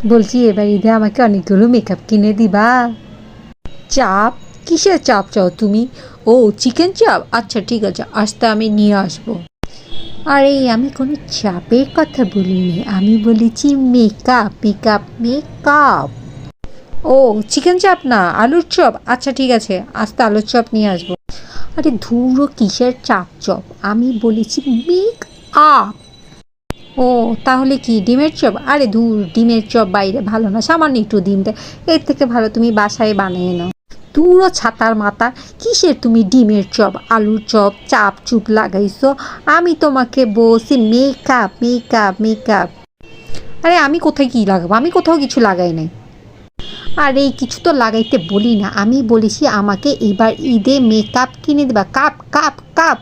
বলছি এবার ঈদে আমাকে অনেকগুলো মেকআপ কিনে দিবা। চাপ? কিসের চাপ চাও তুমি? ও, চিকেন চাপ, আচ্ছা ঠিক আছে, আস্তে আমি নিয়ে আসবো। আরে আমি কোনো চাপের কথা বলিনি, আমি বলেছি মেকআপ মেকআপ মেকআপ। ও, চিকেন চাপ না আলুর চপ, আচ্ছা ঠিক আছে, আস্তে আলুর চপ নিয়ে আসবো। আরে ধুরো, কিসের চাপ চপ, আমি বলেছি মেক আপ। ও, তাহলে কি ডিমের চপ? আরে ধুর, ডিমের চপ বাইরে ভালো না, সামান্য একটু ডিম দেয়, এর থেকে ভালো তুমি বাসায় বানিয়ে নাও। তুরো ছাতার মাথা, কিসের তুমি ডিমের চপ আলুর চপ চাপ চুপ লাগাইছো? আমি তোমাকে বলছি মেকআপ মেকআপ মেকআপ। আরে আমি কোথায় কি লাগাবো, আমি কোথাও কিছু লাগাই নাই। আরে কিছু তো লাগাইতে বলি না, আমি বলেছি আমাকে এবার ঈদে মেকআপ কিনে দেবা, কাপ কাপ কাপ।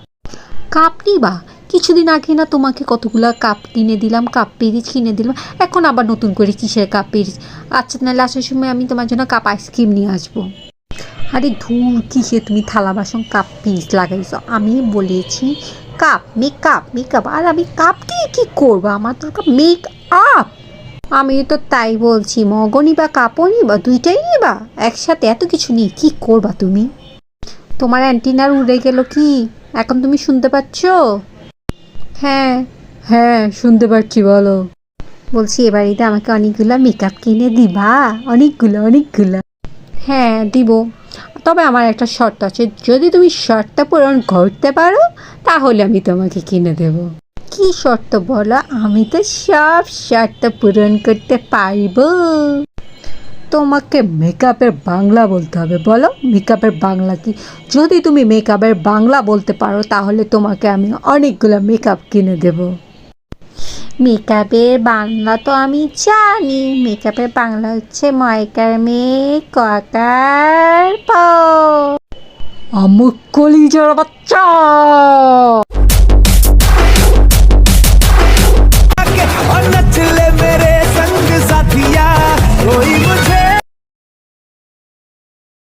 কাপ নিবা? কিছুদিন আগে না তোমাকে কতগুলা কাপ কিনে দিলাম, কাপ পিরিচ কিনে দিলাম, এখন আবার নতুন করে কিসের কাপ পিরিচ? আচ্ছা নাহলে আসার সময় আমি তোমার জন্য কাপ আইসক্রিম নিয়ে আসবো। আরে ধুর, কিসে তুমি থালা বাসন কাপ পিস লাগাইছো? আমি বলেছি কাপ মেকআপ মেকআপ, আর আমি কাপ দিয়ে কি করবো, আমার দরকার মেক আপ। আমি তো তাই বলছি, মগও নিবা কাপও নিবা, দুইটাই নিবা একসাথে, এত কিছু নিয়ে কি করবা তুমি? তোমার অ্যান্টিনার উড়ে গেল কি? এখন তুমি শুনতে পাচ্ছ? হ্যাঁ, হ্যাঁ শুনতে পাচ্ছি, বলো। বলছি এবার ঈদে আমাকে অনেকগুলো মেকআপ কিনে দিবা, অনেকগুলো অনেকগুলো। হ্যাঁ দিব, তবে আমার একটা শর্ত আছে, যদি তুমি শর্তটা পূরণ করতে পারো তাহলে আমি তোমাকে কিনে দেব। কি শর্ত বলো, আমি তো সব শর্ত পূরণ করতে পারবো। তোমাকে মেকআপের বাংলা বলতে হবে, বলো মেকআপের বাংলা কি? যদি তুমি মেকআপের বাংলা বলতে পারো তাহলে তোমাকে আমি অনেকগুলো মেকআপ কিনে দেব। মেকআপের বাংলা তো আমি জানি, মেকআপের বাংলা হচ্ছে ময়কার মেয়ে ককার প। আমুক কলিজার বাচ্চা,